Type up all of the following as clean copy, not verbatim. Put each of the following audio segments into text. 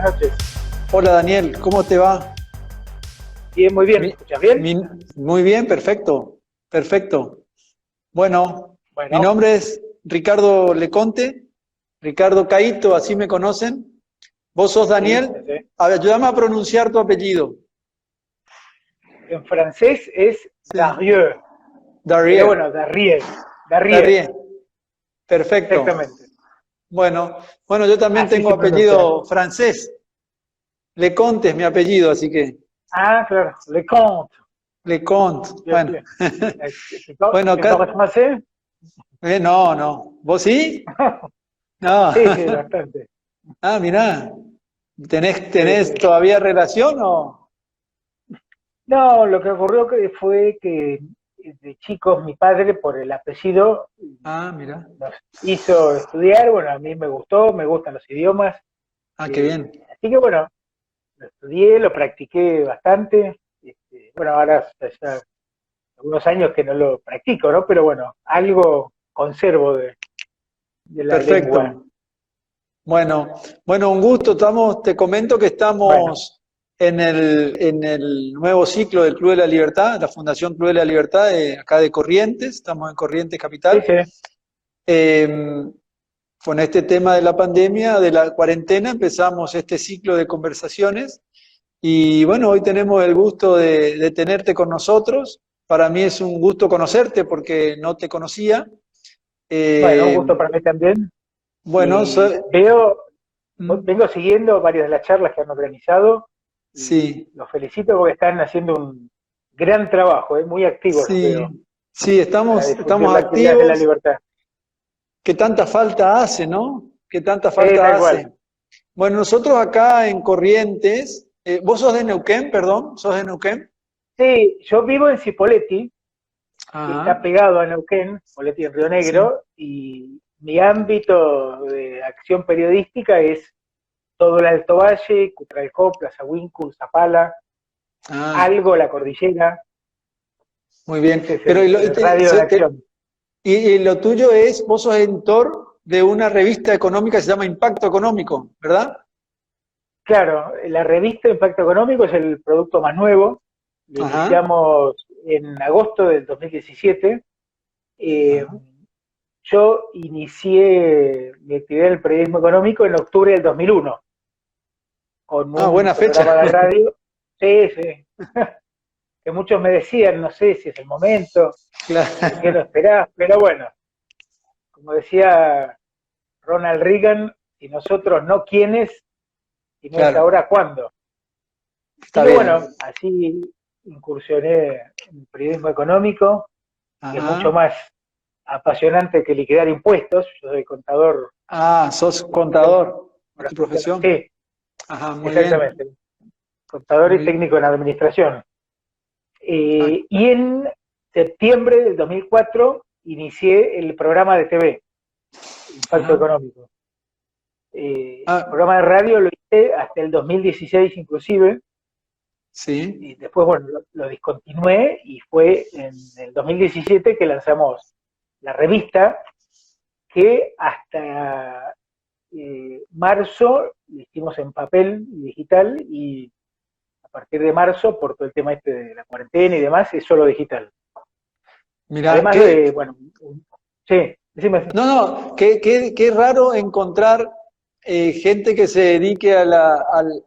buenas noches. Hola Daniel, ¿cómo te va? Bien, muy bien. ¿Me escuchas bien? Muy bien, perfecto, perfecto. Bueno, mi Bueno, nombre es Ricardo Leconte, Ricardo Caíto, así me conocen. ¿Vos sos sí, Daniel? ya sé. A ver, ayúdame a pronunciar tu apellido. En francés es Sí. Darieux, pero Darrier. bueno, Darrieux. Darrieux, Darrier, perfecto. exactamente. Bueno, yo también Así tengo se pronuncia. apellido francés. Leconte es mi apellido, así que Ah, claro, Le Comte. Leconte. Bien, Bueno, bien. bueno, ¿Tu parles acá, français? no. ¿Vos sí? No. Sí, sí, bastante. Ah, mirá, Sí, ¿tenés sí. todavía relación o? No, lo que ocurrió fue que de chicos mi padre, por el apellido, Ah, mirá. nos hizo estudiar. Bueno, a mí me gustó, me gustan los idiomas. Ah, qué bien. Así que bueno, lo estudié, lo practiqué bastante. Bueno, ahora ya algunos años que no lo practico, ¿no? Pero bueno, algo conservo de la lengua. Perfecto. Bueno, un gusto. Te comento que Bueno, estamos en el nuevo ciclo del Club de la Libertad, la Fundación Club de la Libertad, acá de Corrientes, estamos en Corrientes sí, Capital. sí. Eh, con este tema de la pandemia, de la cuarentena, empezamos este ciclo de conversaciones. Y bueno, hoy tenemos el gusto de tenerte con nosotros. Para mí es un gusto conocerte porque no te conocía. Bueno, un Eh, gusto para mí también. bueno, Y veo, ¿Mm? vengo siguiendo varias de las charlas que han organizado y Sí, los felicito porque están haciendo un gran trabajo, muy activos los veo sí, para difundir estamos las actividades de la activos. libertad. ¿Qué tanta falta hace, no? ¿Qué tanta Sí, falta tal cual. hace? Bueno, nosotros acá en Corrientes, vos sos de Neuquén, perdón, sos de Neuquén. Sí, yo vivo en Cipolletti, que está Ajá, pegado a Neuquén, Cipolletti en Río sí. Negro, y mi ámbito de acción periodística es todo el Alto Valle, Cutralcó, Plaza Huíncul, Zapala, Ah, algo la cordillera. muy bien. Ese es Pero el radio de acción. y lo tuyo es, vos sos editor de una revista económica que se llama Impacto Económico, ¿verdad? Claro, la revista Impacto Económico es el producto más nuevo. Lo Ajá. iniciamos en agosto del 2017. Eh, Ajá. yo inicié mi actividad en el periodismo económico en octubre del 2001 con Ah, un buena programa fecha. de radio. Sí, sí. Que muchos me decían, no sé si es el momento, ¿por qué no Claro, esperás? Pero bueno, como decía Ronald Reagan, si nosotros no, ¿quiénes? Si no es claro, ahora, ¿cuándo? Así está que bien. bueno, así incursioné en el periodismo económico, que es mucho Ajá. más apasionante que liquidar impuestos. Yo soy contador Ah, sos técnico contador, por es tu afición. profesión. Sí, Ajá, muy bien. exactamente. Contador y Muy bien. técnico en administración. Ah, Y en septiembre del 2004 inicié el programa de TV, Impacto ajá. Económico. El Ah, programa de radio lo hice hasta el 2016 inclusive, y sí. después, bueno, lo discontinué y fue en el 2017 que lanzamos la revista, que hasta marzo lo hicimos en papel y digital, y a partir de marzo, por todo el tema este de la cuarentena y demás, es solo digital. Mira, Además de, bueno, sí, decime. no, qué raro encontrar gente que se dedique a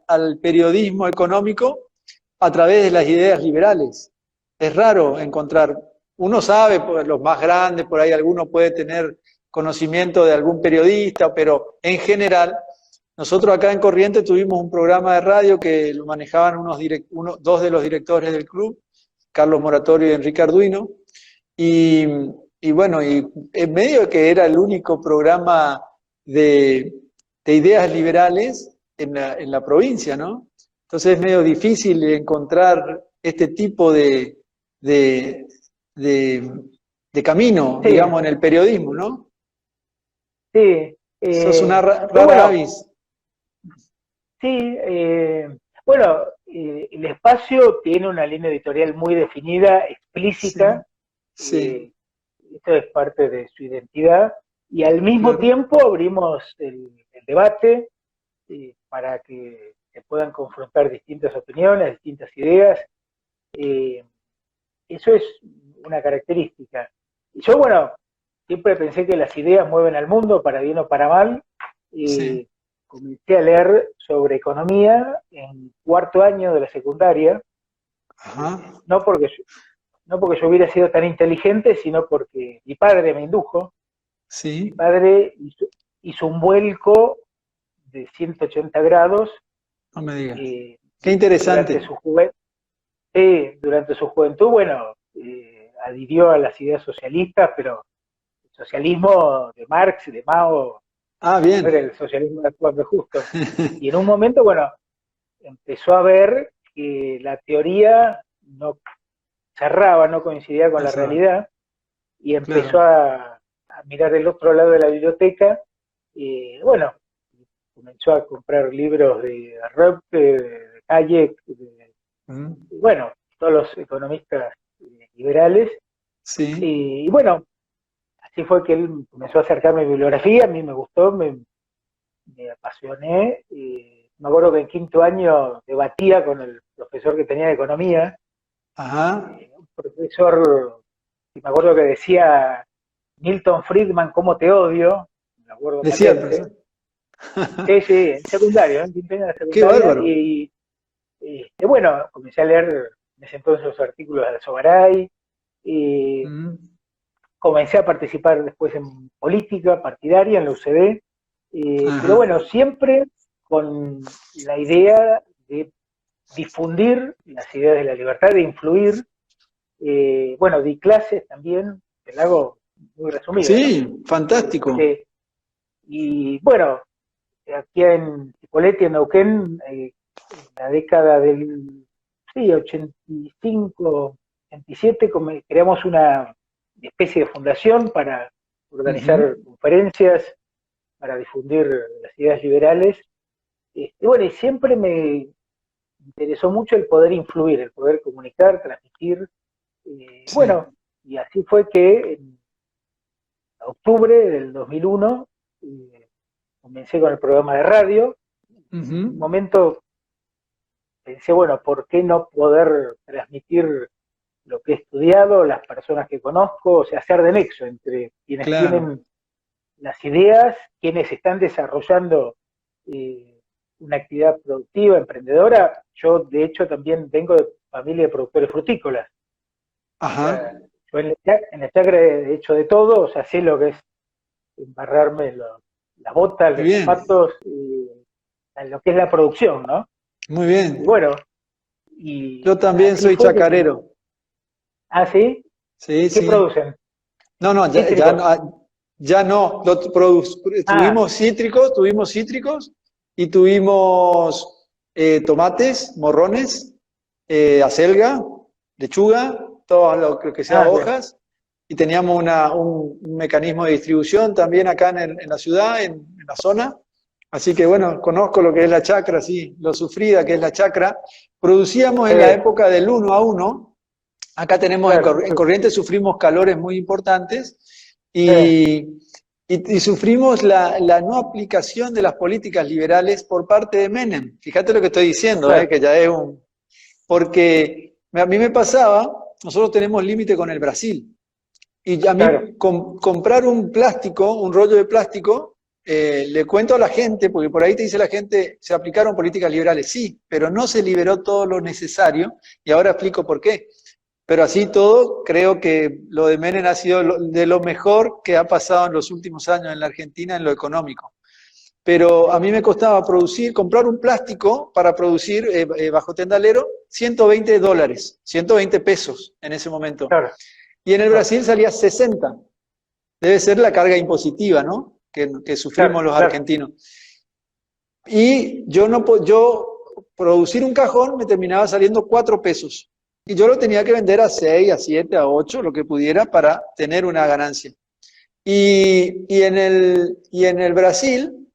al periodismo económico a través de las ideas liberales. Es raro encontrar. Uno sabe, pues, los más grandes, por ahí alguno puede tener conocimiento de algún periodista, pero en general, nosotros acá en Corrientes tuvimos un programa de radio que lo manejaban dos de los directores del club, Carlos Moratorio y Enrique Arduino, y, y bueno, y en medio de que era el único programa de, de ideas liberales en la provincia, ¿no? Entonces es medio difícil encontrar este tipo de, de, de camino, Sí, digamos, en el periodismo, ¿no? sí. Sos una Pero rara bueno, avis. sí, bueno, el espacio tiene una línea editorial muy definida, Sí, explícita. sí, eh, Esto es parte de su identidad, y al mismo claro. tiempo abrimos el debate. para que se puedan confrontar distintas opiniones, distintas ideas. Eso es una característica. Y yo, bueno, siempre pensé que las ideas mueven al mundo, para bien o para mal. Sí. Comencé a leer sobre economía en cuarto año de la secundaria, Ajá. no porque yo hubiera sido tan inteligente, sino porque mi padre me indujo. Mi Sí. padre hizo un vuelco de 180 grados No me digas. eh, Qué durante interesante. su juventud. Durante su juventud, bueno, adhirió a las ideas socialistas, pero el socialismo de Marx y de Mao Ah, no era bien. el socialismo actual de justo. Y en un momento, bueno, empezó a ver que la teoría no cerraba, no coincidía con O la sea, realidad, y empezó claro. a mirar el otro lado de la biblioteca, y bueno, comenzó a comprar libros de Röpke, de Hayek, Mm. bueno, todos los economistas liberales, Sí. y bueno, así fue que él comenzó a acercarme a mi bibliografía, a mí me gustó, me apasioné, me acuerdo que en quinto año debatía con el profesor que tenía de economía, Ajá. un profesor, me acuerdo que decía, Milton Friedman, ¿cómo te odio? Me acuerdo Decía el patente. profesor. Sí, sí, en secundario, en quinto año de Qué secundaria, bárbaro. bueno, comencé a leer en ese entonces los artículos de Alzogaray, y Mm. comencé a participar después en política partidaria en la UCD, pero Ajá. bueno, siempre con la idea de difundir las ideas de la libertad, de influir. Bueno, di clases también, te la hago muy resumida, ¿no? Sí, fantástico. Este, y bueno, aquí en Cipolletti, en Neuquén, en la década del sí, 85, 87, creamos una especie de fundación para organizar Ujú. conferencias, para difundir las ideas liberales. Bueno, y siempre me interesó mucho el poder influir, el poder comunicar, transmitir. Sí. Bueno, y así fue que en octubre del 2001 comencé con el programa de radio. En un Ujú. momento pensé, bueno, ¿por qué no poder transmitir lo que he estudiado, las personas que conozco, o sea, hacer de nexo entre quienes Claro. tienen las ideas, quienes están desarrollando eh, una actividad productiva, emprendedora? Yo, de hecho, también vengo de familia de productores frutícolas. O sea, Ajá. yo en la chacra he hecho de todo, o sea, sé lo que es embarrarme las botas, Muy los bien. zapatos, lo que es la producción, ¿no? Muy Y bien. bueno, Yo y también así soy fue que, chacarero. ¿sí? Sí, ¿Qué sí. producen? No, no, Cítricos. ya no. Ah, Tuvimos cítricos y tuvimos tomates, morrones, acelga, lechuga, todo lo que sea bien. hojas. Y teníamos un mecanismo de distribución también acá en la ciudad, en la zona. Así que bueno, conozco lo que es la chacra, sí, lo sufrida que es la chacra. Producíamos en la época del 1 a 1. Acá tenemos Claro, en Corrientes sufrimos calores muy importantes sí, y sufrimos la no aplicación de las políticas liberales por parte de Menem. Fíjate lo que estoy diciendo, claro, que ya es un... Porque a mí me pasaba, nosotros tenemos límite con el Brasil, y a claro. mí comprar un plástico, un rollo de plástico, le cuento a la gente, porque por ahí te dice la gente, se aplicaron políticas liberales, sí, pero no se liberó todo lo necesario, y ahora explico por qué. Pero así todo, creo que lo de Menem ha sido de lo mejor que ha pasado en los últimos años en la Argentina en lo económico. Pero a mí me costaba comprar un plástico para producir bajo tendalero, $120, 120 pesos en ese momento. Claro, Y en el claro, Brasil salía 60. Debe ser la carga impositiva, ¿no? Que sufrimos claro, los claro. argentinos. Y yo producir un cajón me terminaba saliendo 4 pesos. Y yo lo tenía que vender a 6, a 7, a 8, lo que pudiera para tener una ganancia. Y en el Brasil,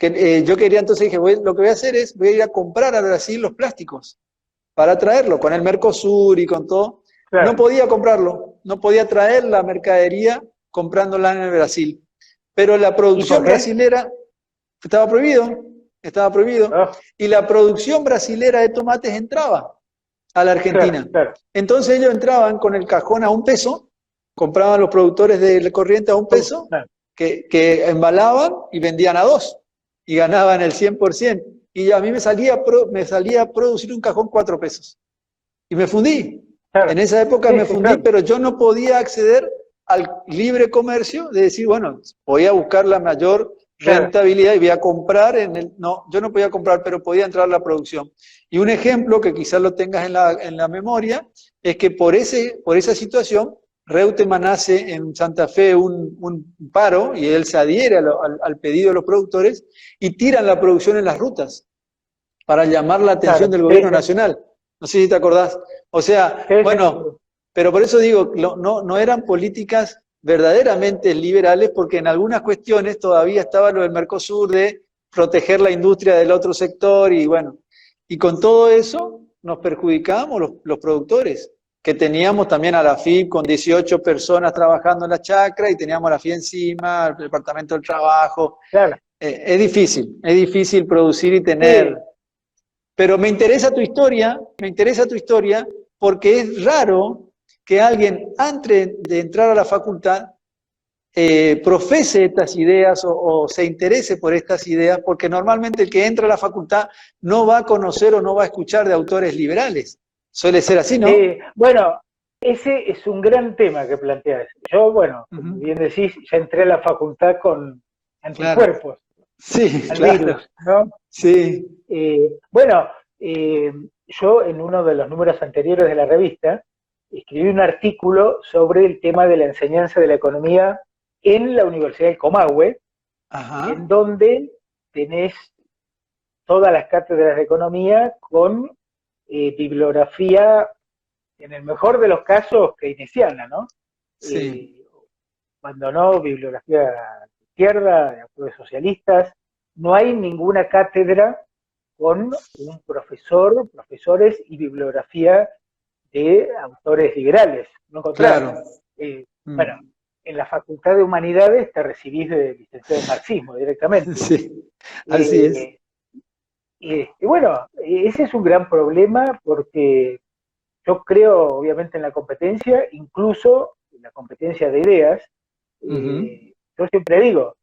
yo quería entonces, dije, lo que voy a hacer es, voy a ir a comprar al Brasil los plásticos para traerlo, con el Mercosur y con todo. No Claro. podía comprarlo, no podía traer la mercadería comprándola en el Brasil. Pero la ¿Y por producción qué? brasilera estaba prohibido. estaba prohibido, Ah, y la producción brasilera de tomates entraba a la Argentina. claro, claro. Entonces ellos entraban con el cajón a $1, compraban los productores de corriente a $1, Claro. que embalaban y vendían a 2, y ganaban el 100%. Y a mí me salía a producir un cajón $4. Y me fundí. Claro. En esa época Sí, me sí, fundí, claro. pero yo no podía acceder al libre comercio de decir, bueno, voy a buscar la mayor Claro. rentabilidad y voy a comprar No, yo no podía comprar, pero podía entrar a la producción. Y un ejemplo que quizás lo tengas en la memoria es que por esa situación, Reutemann hace en Santa Fe un paro y él se adhiere al pedido de los productores y tiran la producción en las rutas para llamar la atención Claro. del Sí, gobierno sí, nacional. No sé si te acordás. O sea, sí, sí, bueno, pero por eso digo, no eran políticas verdaderamente liberales, porque en algunas cuestiones todavía estaba lo del Mercosur de proteger la industria del otro sector y bueno, y con todo eso nos perjudicábamos los productores, que teníamos también a la FIP con 18 personas trabajando en la chacra y teníamos a la FIP encima, el Departamento del Trabajo. claro. Es difícil producir y tener. Sí, Pero me interesa tu historia porque es raro que alguien antes de entrar a la facultad profese estas ideas o se interese por estas ideas, porque normalmente el que entra a la facultad no va a conocer o no va a escuchar de autores liberales. Suele ser así, ¿no? bueno, ese es un gran tema que planteas. Yo, bueno, como Ujú. bien decís, ya entré a la facultad con Claro. anticuerpos Sí, al claro. virus, ¿no? Sí. Bueno, yo en uno de los números anteriores de la revista escribí un artículo sobre el tema de la enseñanza de la economía en la Universidad del Comahue, en Ajá. donde tenés todas las cátedras de economía con bibliografía, en el mejor de los casos, keynesiana, ¿no? Sí. Eh, Cuando no, bibliografía de izquierda, de autores socialistas. No hay ninguna cátedra con un profesor, profesores y bibliografía de autores liberales. No encontrás. Claro. Bueno, Mm. en la Facultad de Humanidades te recibís de licenciado en marxismo directamente. Sí. Así es. Eh, y bueno, ese es un gran problema porque yo creo obviamente en la competencia, incluso en la competencia de ideas. Ujú. Yo siempre digo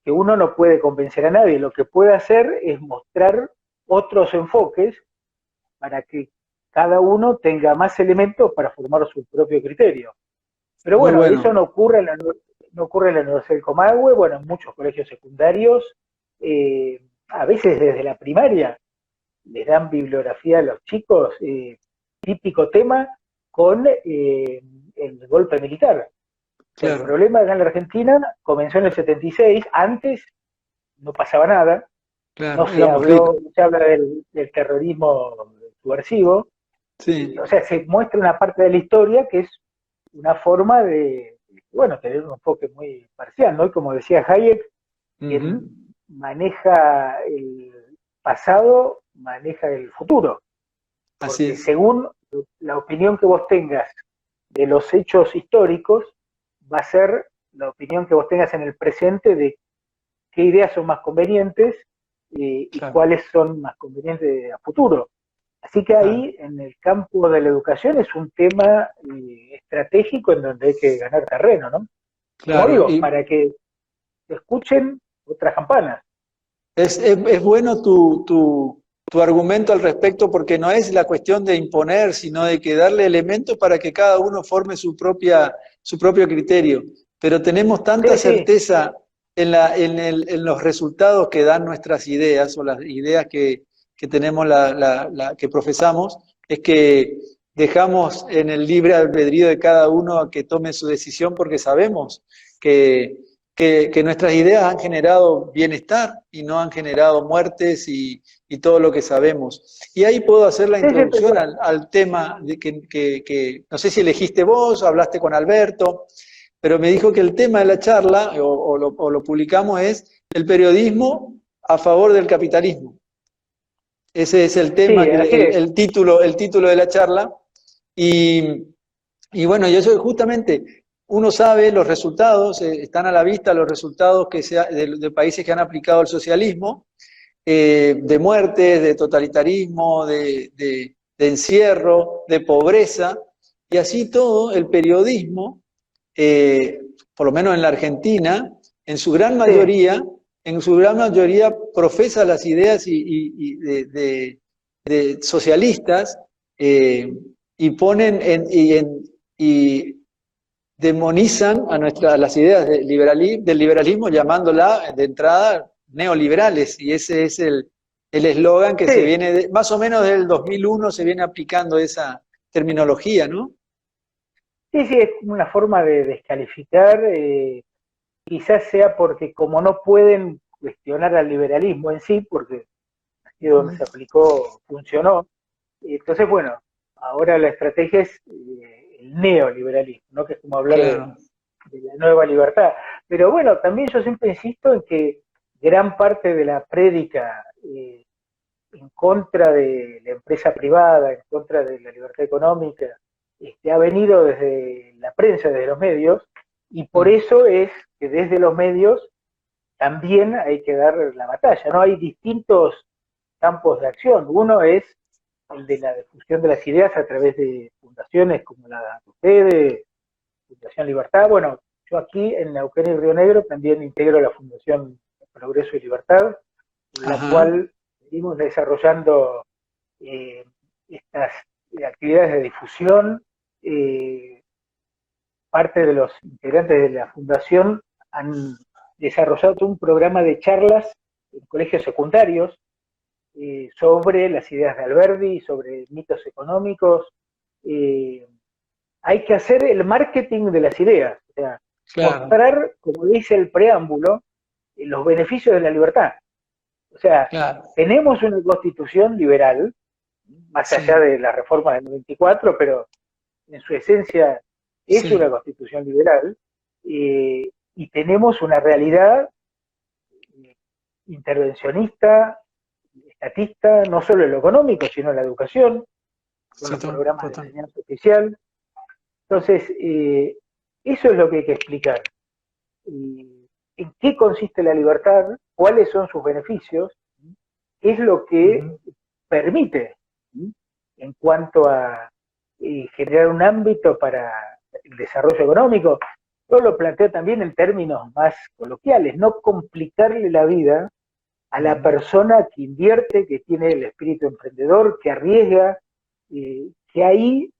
que uno no puede convencer a nadie, lo que puede hacer es mostrar otros enfoques para que cada uno tenga más elementos para formar su propio criterio. Pero Muy bueno, eso bueno. no ocurre en la Universidad del Comahue, bueno, en muchos colegios secundarios, a veces desde la primaria les dan bibliografía a los chicos, típico tema con el golpe militar. O sea, el Claro. problema acá en la Argentina comenzó en el 76, antes no pasaba nada, Claro. Éramos ricos. no se habla del terrorismo subversivo, o Sí. sea, se muestra una parte de la historia que es una forma de, bueno, tener un enfoque muy parcial, ¿no? Y como decía Hayek, Ujú. quien maneja el pasado, maneja el futuro, Así porque es. según la opinión que vos tengas de los hechos históricos, va a ser la opinión que vos tengas en el presente de qué ideas son más convenientes y Claro. cuáles son más convenientes a futuro. Así que Claro. ahí en el campo de la educación es un tema estratégico en donde hay que ganar terreno, ¿no? Como Claro. digo, Y para que se escuchen otras campanas. es bueno tu argumento al respecto porque no es la cuestión de imponer, sino de que darle elementos para que cada uno forme su propio criterio. Pero tenemos tanta Sí, sí, certeza en los resultados que dan nuestras ideas o las ideas que tenemos, que profesamos, es que dejamos en el libre albedrío de cada uno a que tome su decisión porque sabemos que que nuestras ideas han generado bienestar y no han generado muertes y todo lo que sabemos. Y ahí puedo hacer la sí, sí, tal introducción cual. al tema de que no sé si elegiste vos, hablaste con Alberto, pero me dijo que el tema de la charla, o lo publicamos, es el periodismo a favor del capitalismo. Ese es el tema, Sí, así es. el título de la charla. Y, y bueno, y eso justamente uno sabe los resultados, están a la vista los resultados de países que han aplicado el socialismo, de muertes, de totalitarismo, de encierro, de pobreza, y así todo el periodismo, por lo menos en la Argentina, en su gran mayoría, profesa las ideas de socialistas, y ponen y demonizan a las ideas del liberalismo, llamándola de entrada neoliberales, y ese es el eslogan que se viene, más o menos desde el 2001 se viene aplicando esa terminología, ¿no? Sí, sí, es una forma de descalificar, quizás sea porque como no pueden cuestionar al liberalismo en sí, porque aquí donde se aplicó funcionó, entonces bueno, ahora la estrategia es el neoliberalismo, ¿no? Que es como hablar Claro. de la nueva libertad. Pero bueno, también yo siempre insisto en que gran parte de la prédica en contra de la empresa privada, en contra de la libertad económica, ha venido desde la prensa, desde los medios, y por eso es que desde los medios también hay que dar la batalla, ¿no? Hay distintos campos de acción. Uno es el de la difusión de las ideas a través de fundaciones como la de ustedes, Fundación Libertad. Bueno, yo aquí en Neuquén y Río Negro también integro la Fundación Progreso y Libertad, en la Ajá. cual seguimos desarrollando estas actividades de difusión. Parte de los integrantes de la fundación han desarrollado un programa de charlas en colegios secundarios sobre las ideas de Alberdi, sobre mitos económicos. Hay que hacer el marketing de las ideas, o sea, Claro. mostrar, como dice el preámbulo, los beneficios de la libertad. O sea, Claro. tenemos una constitución liberal, más allá de la reforma del 94, pero en su esencia es una constitución liberal, y tenemos una realidad intervencionista, estatista, no solo en lo económico, sino en la educación, con los programas de enseñanza oficial. Entonces, eso es lo que hay que explicar. ¿En qué consiste la libertad? ¿Cuáles son sus beneficios? ¿Qué es lo que permite en cuanto a generar un ámbito para el desarrollo económico? Yo lo planteo también en términos más coloquiales, no complicarle la vida a la persona que invierte, que tiene el espíritu emprendedor, que arriesga, que ahí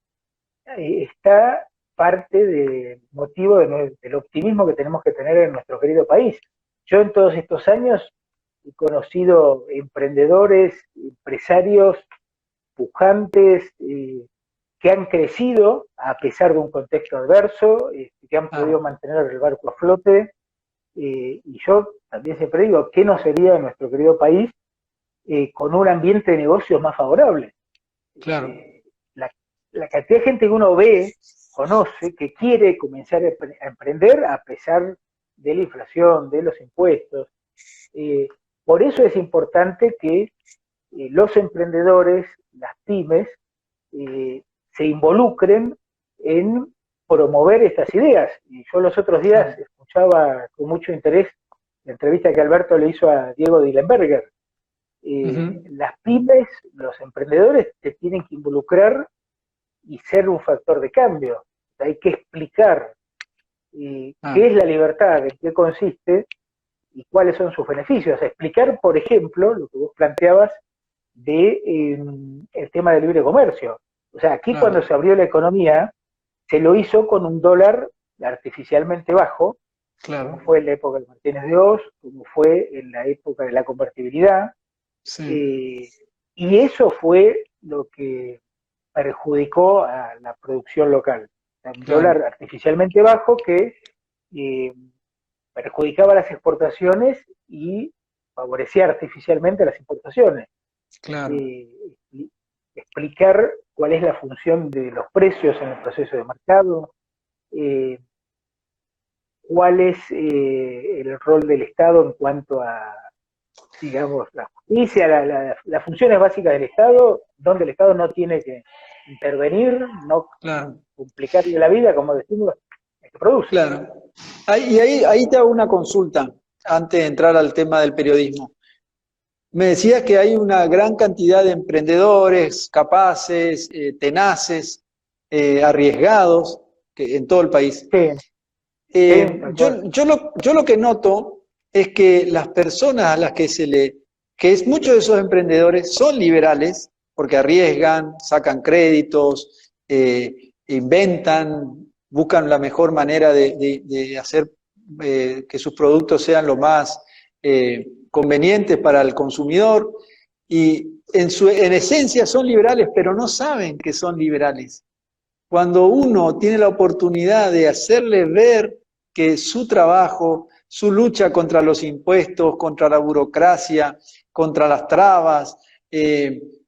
está parte del motivo del optimismo que tenemos que tener en nuestro querido país. Yo en todos estos años he conocido emprendedores, empresarios, pujantes, que han crecido a pesar de un contexto adverso, que han podido mantener el barco a flote, y yo también siempre digo, ¿qué no sería nuestro querido país con un ambiente de negocios más favorable? Claro. La cantidad de gente que uno ve, conoce, que quiere comenzar a emprender a pesar de la inflación, de los impuestos. Por eso es importante que los emprendedores, las pymes, se involucren en promover estas ideas. Y yo los otros días escuchaba con mucho interés la entrevista que Alberto le hizo a Diego Dillenberger. Las pymes, los emprendedores, se tienen que involucrar y ser un factor de cambio. Hay que explicar qué es la libertad, en qué consiste y cuáles son sus beneficios. Explicar, por ejemplo, lo que vos planteabas de el tema del libre comercio. O sea, aquí cuando se abrió la economía, se lo hizo con un dólar artificialmente bajo, como fue en la época de Martínez de Oz, como fue en la época de la convertibilidad, y eso fue lo que perjudicó a la producción local. Un dólar artificialmente bajo que perjudicaba las exportaciones y favorecía artificialmente las importaciones. Explicar cuál es la función de los precios en el proceso de mercado, cuál es el rol del Estado en cuanto a, digamos, la justicia, las funciones básicas del Estado, donde el Estado no tiene que intervenir, no complicarle la vida, como decimos, el que produce. Claro. Y ahí te hago una consulta, antes de entrar al tema del periodismo. Me decías que hay una gran cantidad de emprendedores capaces, tenaces, arriesgados en todo el país. Sí, sí, tal cual. Yo lo que noto es que las personas a las que muchos de esos emprendedores son liberales, porque arriesgan, sacan créditos, inventan, buscan la mejor manera de hacer que sus productos sean lo más convenientes para el consumidor, y en esencia son liberales, pero no saben que son liberales. Cuando uno tiene la oportunidad de hacerle ver que su trabajo, su lucha contra los impuestos, contra la burocracia, contra las trabas,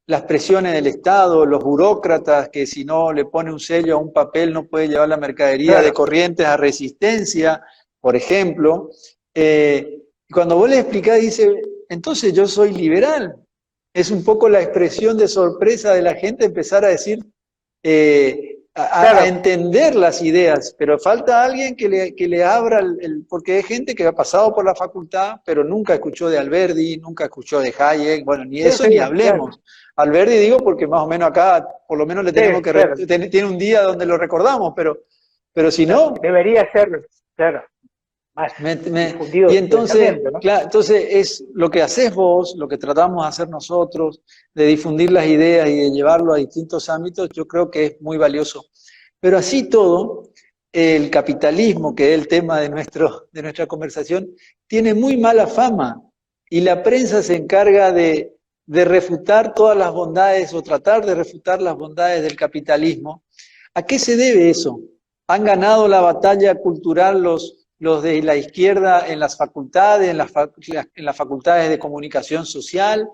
las presiones del Estado, los burócratas que si no le pone un sello a un papel no puede llevar la mercadería de Claro, Corrientes a Resistencia, por ejemplo. Cuando vos le explicás, dice, entonces yo soy liberal. Es un poco la expresión de sorpresa de la gente empezar a decir, a claro, entender las ideas, pero falta alguien que le abra, porque hay gente que ha pasado por la facultad, pero nunca escuchó de Alberdi, nunca escuchó de Hayek, bueno, ni sí, eso sí, ni claro, hablemos. Alberdi digo porque más o menos acá, por lo menos le sí, tenemos que, claro, tiene un día donde lo recordamos, pero si claro. no, Debería ser, claro, más difundido y su pensamiento, ¿no? entonces es lo que haces vos, lo que tratamos de hacer nosotros, de difundir las ideas y de llevarlo a distintos ámbitos, yo creo que es muy valioso. Pero así todo, el capitalismo, que es el tema de nuestra conversación, tiene muy mala fama y la prensa se encarga de refutar todas las bondades o tratar de refutar las bondades del capitalismo. ¿A qué se debe eso? ¿Han ganado la batalla cultural los de la izquierda en las facultades, en las facultades de comunicación social?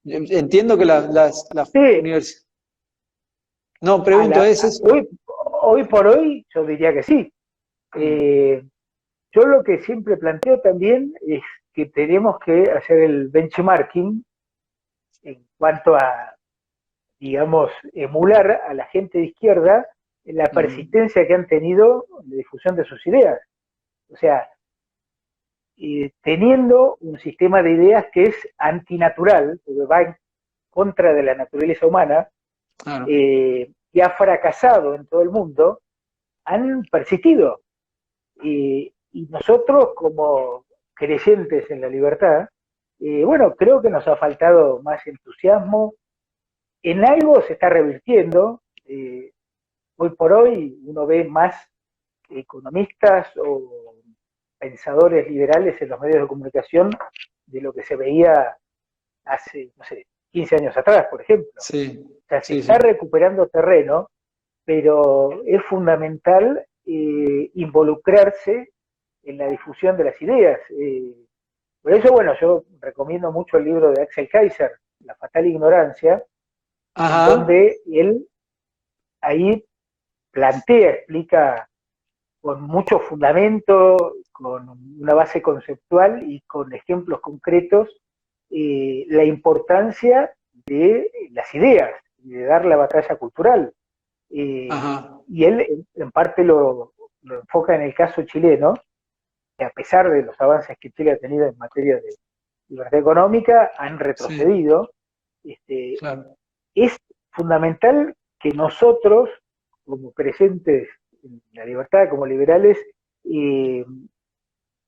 Entiendo que las Sí, universidades... No, pregunto, ¿es eso? hoy por hoy yo diría que sí. Eh, yo lo que siempre planteo también es que tenemos que hacer el benchmarking en cuanto a, digamos, emular a la gente de izquierda en la persistencia que han tenido en la difusión de sus ideas. O sea, teniendo un sistema de ideas que es antinatural, que va en contra de la naturaleza humana, Claro. que ha fracasado en todo el mundo, han persistido. Y nosotros, como creyentes en la libertad, bueno, creo que nos ha faltado más entusiasmo. En algo se está revirtiendo. Hoy por hoy uno ve más economistas o pensadores liberales en los medios de comunicación de lo que se veía hace, no sé, 15 años atrás, por ejemplo. Sí, O sea, se sí, está sí. recuperando terreno, pero es fundamental involucrarse en la difusión de las ideas. Por eso, bueno, yo recomiendo mucho el libro de Axel Kaiser, La fatal ignorancia, en Ajá, donde él ahí plantea, explica con mucho fundamento, con una base conceptual y con ejemplos concretos, la importancia de las ideas y de dar la batalla cultural. Y él en parte lo enfoca en el caso chileno, que a pesar de los avances que Chile ha tenido en materia de libertad económica, han sí, retrocedido. Este, claro. es fundamental que nosotros, como creyentes en la libertad, como liberales, eh,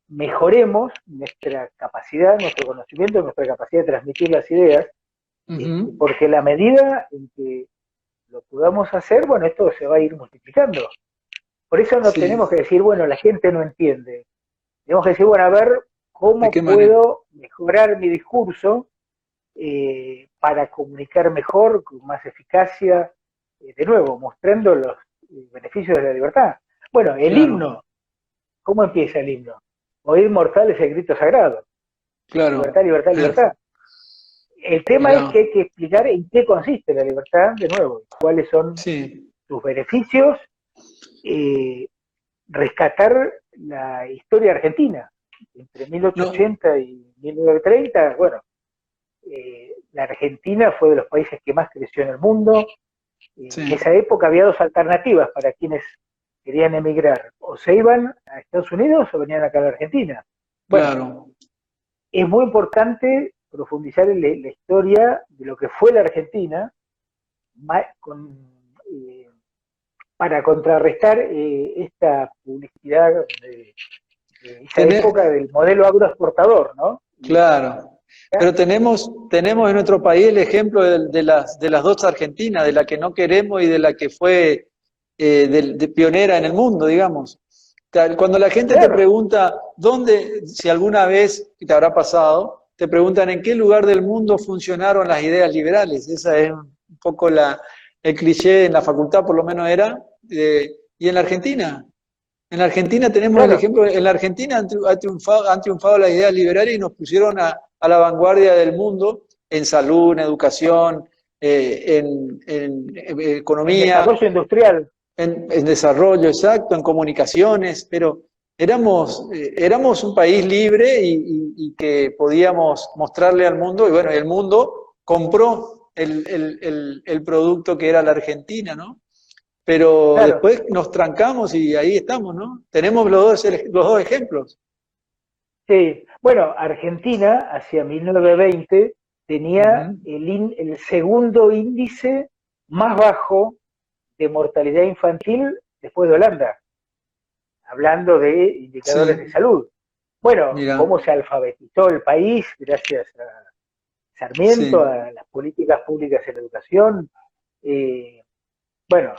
mejoremos nuestra capacidad, nuestro conocimiento, nuestra capacidad de transmitir las ideas, Ujú. porque la medida en que lo podamos hacer, bueno, esto se va a ir multiplicando. Por eso no tenemos Sí, que decir, bueno, la gente no entiende. Tenemos que decir, bueno, a ver ¿de cómo qué manera? puedo mejorar mi discurso para comunicar mejor, con más eficacia, de nuevo, mostrando los beneficios de la libertad. Bueno, el Claro, himno, ¿cómo empieza el himno? Oír mortales el grito sagrado. Libertad, claro. libertad, libertad. El tema es que Mirá, hay que explicar en qué consiste la libertad, de nuevo, cuáles son sí. sus beneficios, eh, rescatar la historia argentina. Entre No, 1880 y 1930, bueno, la Argentina fue de los países que más creció en el mundo. En sí, esa época había dos alternativas para quienes querían emigrar. O se iban a Estados Unidos o venían acá a la Argentina. Bueno, claro. es muy importante profundizar en la historia de lo que fue la Argentina, eh, para contrarrestar esta publicidad de esa Tener- época del modelo agroexportador, ¿no? claro. Pero tenemos en nuestro país el ejemplo de las dos Argentinas, de la que no queremos y de la que fue de pionera en el mundo, digamos. Cuando la gente te Claro, pregunta dónde, si alguna vez te habrá pasado, te preguntan en qué lugar del mundo funcionaron las ideas liberales. Esa es un poco el cliché en la facultad, por lo menos era. Y en la Argentina. En la Argentina tenemos el claro, ejemplo, en la Argentina han triunfado las ideas liberales y nos pusieron a la vanguardia del mundo en salud, en educación, en en economía, desarrollo industrial. en desarrollo, exacto, en comunicaciones, pero éramos un país libre y que podíamos mostrarle al mundo, y bueno, el mundo compró el producto que era la Argentina, ¿no? Pero Claro, después nos trancamos y ahí estamos, ¿no? Tenemos los dos ejemplos. sí. Bueno, Argentina hacia 1920 tenía Ujú. el segundo índice más bajo de mortalidad infantil después de Holanda, hablando de indicadores de Sí, salud. Bueno, mira, cómo se alfabetizó el país gracias a Sarmiento, sí, a las políticas públicas en la educación. Bueno,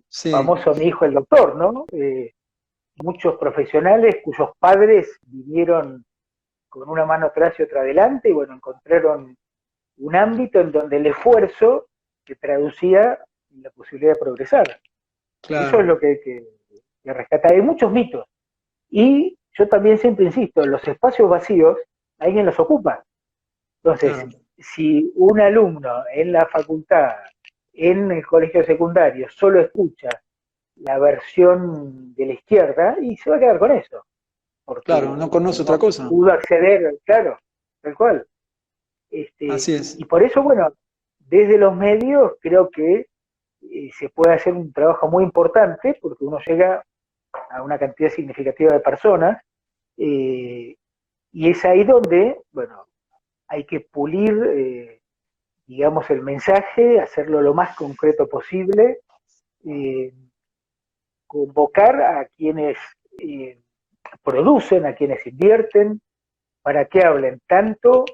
sí, famoso mi hijo el doctor, ¿no? Muchos profesionales cuyos padres vivieron con una mano atrás y otra adelante, y bueno, encontraron un ámbito en donde el esfuerzo se traducía en la posibilidad de progresar. Eso es claro, lo que hay que rescatar. Hay muchos mitos. Y yo también siempre insisto, los espacios vacíos, alguien los ocupa. Entonces, claro, si un alumno en la facultad, en el colegio secundario, solo escucha la versión de la izquierda, y se va a quedar con eso, claro, porque no conoce otra no cosa. pudo acceder, claro, tal cual. Así Y es, por eso, bueno, desde los medios creo que se puede hacer un trabajo muy importante, porque uno llega a una cantidad significativa de personas, eh, y es ahí donde, bueno, hay que pulir, digamos, el mensaje, hacerlo lo más concreto posible, eh, convocar a quienes eh, producen, a quienes invierten, para que hablen tanto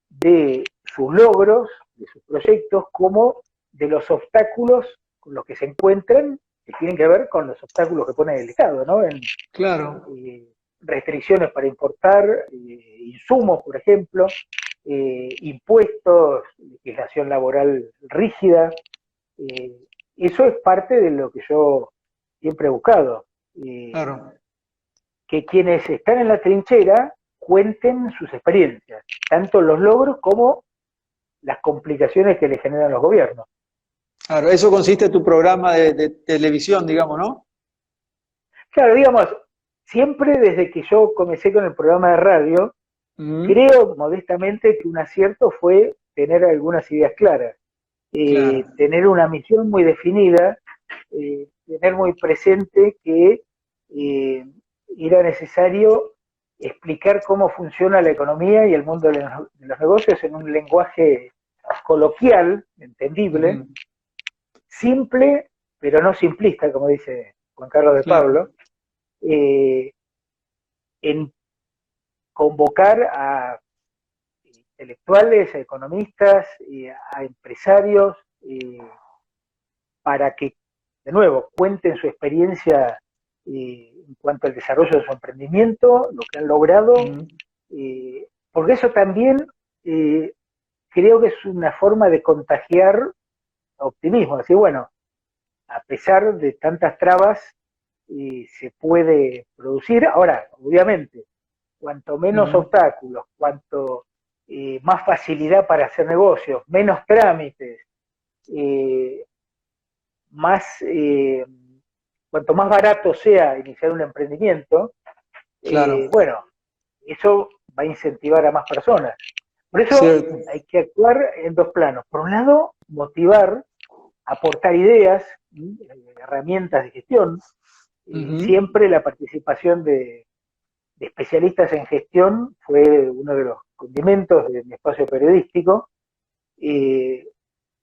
de sus logros, de sus proyectos, como de los obstáculos con los que se encuentran, que tienen que ver con los obstáculos que pone el Estado, ¿no? En claro. restricciones para importar insumos, por ejemplo, impuestos, legislación laboral rígida. Eh, Eso es parte de lo que yo siempre he buscado. Eh, Claro. que quienes están en la trinchera cuenten sus experiencias, tanto los logros como las complicaciones que le generan los gobiernos. Claro, eso consiste en tu programa de televisión, digamos, ¿no? Claro, digamos, siempre desde que yo comencé con el programa de radio, Ujú. creo modestamente que un acierto fue tener algunas ideas claras, Claro, tener una misión muy definida, tener muy presente que eh, era necesario explicar cómo funciona la economía y el mundo de los negocios en un lenguaje coloquial, entendible, ujú. simple, pero no simplista, como dice Juan Carlos de Claro, Pablo, eh, en convocar a intelectuales, a economistas, a empresarios, para que, de nuevo, cuenten su experiencia en cuanto al desarrollo de su emprendimiento, lo que han logrado, ujú. porque eso también eh, creo que es una forma de contagiar optimismo, decir, bueno, a pesar de tantas trabas, se puede producir. Ahora, obviamente, cuanto menos Ujú. obstáculos, cuanto más facilidad para hacer negocios, menos trámites, eh, más, cuanto más barato sea iniciar un emprendimiento, Claro, bueno, eso va a incentivar a más personas. Por eso cierto. hay que actuar en dos planos. Por un lado, motivar, aportar ideas, herramientas de gestión, Ujú. siempre la participación de especialistas en gestión fue uno de los condimentos de mi espacio periodístico,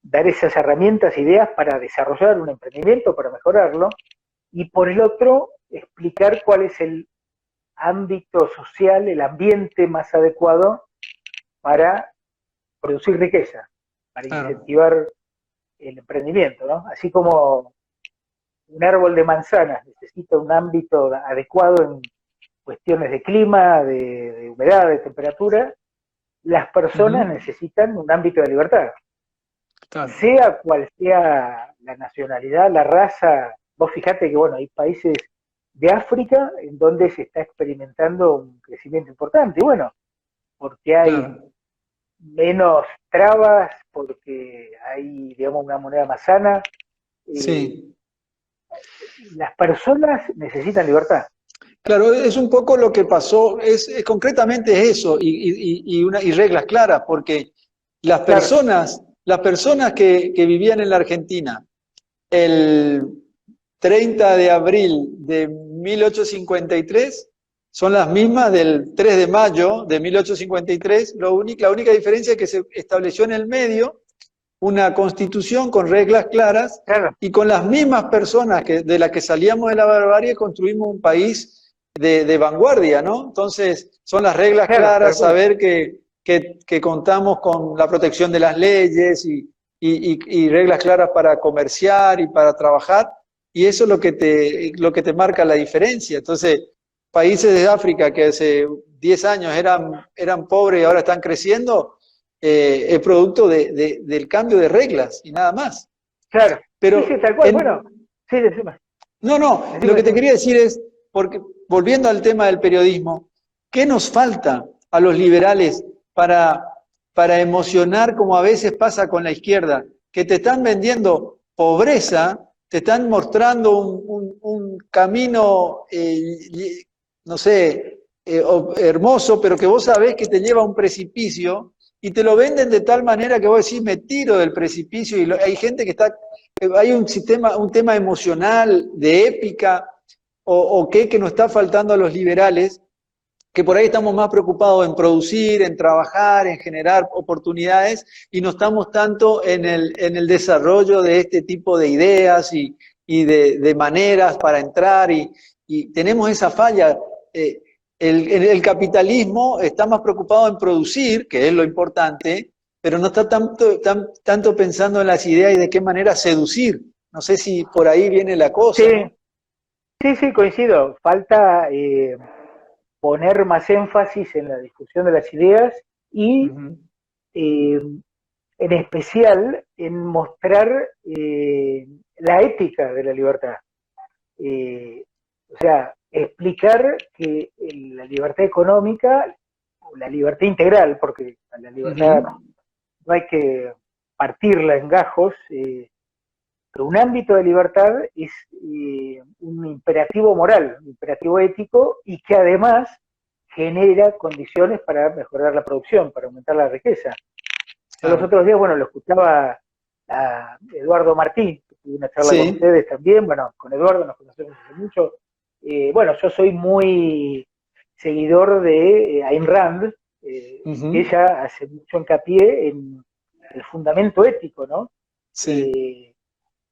dar esas herramientas, ideas para desarrollar un emprendimiento, para mejorarlo, y por el otro, explicar cuál es el ámbito social, el ambiente más adecuado para producir riqueza, para incentivar el emprendimiento, ¿no? Así como un árbol de manzanas necesita un ámbito adecuado en cuestiones de clima, de humedad, de temperatura, las personas necesitan un ámbito de libertad. Claro. Sea cual sea la nacionalidad, la raza, vos fijate que, bueno, hay países de África en donde se está experimentando un crecimiento importante, y bueno, porque hay menos trabas, porque hay, digamos, una moneda más sana. Sí. Las personas necesitan libertad. Claro, es un poco lo que pasó, concretamente es eso, y reglas claras, porque las personas que vivían en la Argentina el 30 de abril de 1853 son las mismas del 3 de mayo de 1853, la única diferencia es que se estableció en el medio una constitución con reglas claras, y con las mismas personas de las que salíamos de la barbarie construimos un país de vanguardia, ¿no? Entonces, son las reglas claras, saber que contamos con la protección de las leyes y reglas claras para comerciar y para trabajar, y eso es lo que te marca la diferencia. Entonces, países de África que hace 10 años eran pobres y ahora están creciendo, es producto del cambio de reglas y nada más. Claro, pero sí, tal cual, bueno, sí, decime. No, lo que te quería decir es, porque volviendo al tema del periodismo, ¿qué nos falta a los liberales para emocionar, como a veces pasa con la izquierda, que te están vendiendo pobreza, te están mostrando un camino, no sé, hermoso, pero que vos sabés que te lleva a un precipicio, y te lo venden de tal manera que vos decís, me tiro del precipicio, y hay gente que está, hay un tema emocional, de épica, o que nos está faltando a los liberales, que por ahí estamos más preocupados en producir, en trabajar, en generar oportunidades, y no estamos tanto en el desarrollo de este tipo de ideas y de maneras para entrar, y tenemos esa falla. El capitalismo está más preocupado en producir, que es lo importante, pero no está tanto pensando en las ideas y de qué manera seducir. No sé si por ahí viene la cosa, sí, ¿no? Sí, coincido. Falta poner más énfasis en la discusión de las ideas y en especial en mostrar la ética de la libertad. O sea, explicar que la libertad económica, o la libertad integral, porque la libertad no hay que partirla en gajos, pero un ámbito de libertad es un imperativo moral, un imperativo ético, y que además genera condiciones para mejorar la producción, para aumentar la riqueza. Yo los otros días, bueno, lo escuchaba a Eduardo Martín, que tuve una charla con ustedes también, bueno, con Eduardo nos conocemos hace mucho. Bueno, yo soy muy seguidor de Ayn Rand, que ella hace mucho hincapié en el fundamento ético, ¿no? Sí.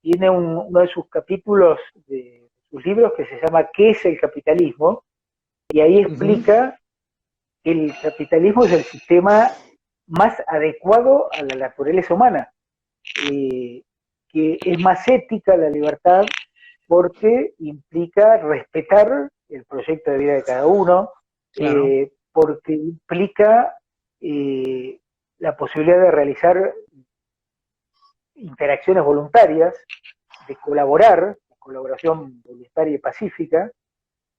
Tiene uno de sus capítulos de sus libros que se llama ¿Qué es el capitalismo? Y ahí explica que el capitalismo es el sistema más adecuado a la naturaleza humana, que es más ética la libertad porque implica respetar el proyecto de vida de cada uno, porque implica la posibilidad de realizar interacciones voluntarias, de colaborar, colaboración voluntaria y pacífica.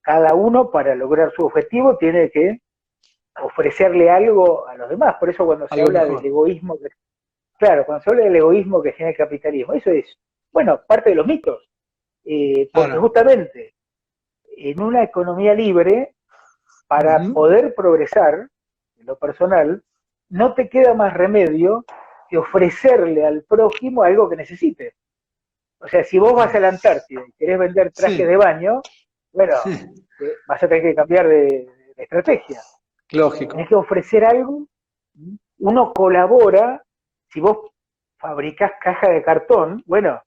Cada uno, para lograr su objetivo, tiene que ofrecerle algo a los demás. Por eso cuando se habla del egoísmo, cuando se habla del egoísmo que genera el capitalismo, eso es, bueno, parte de los mitos. Porque justamente en una economía libre, para poder progresar en lo personal, no te queda más remedio que ofrecerle al prójimo algo que necesite. O sea, si vos vas a la Antártida y querés vender trajes de baño, bueno, vas a tener que cambiar de estrategia. Lógico. Tenés que ofrecer algo, uno colabora, si vos fabricás caja de cartón, bueno,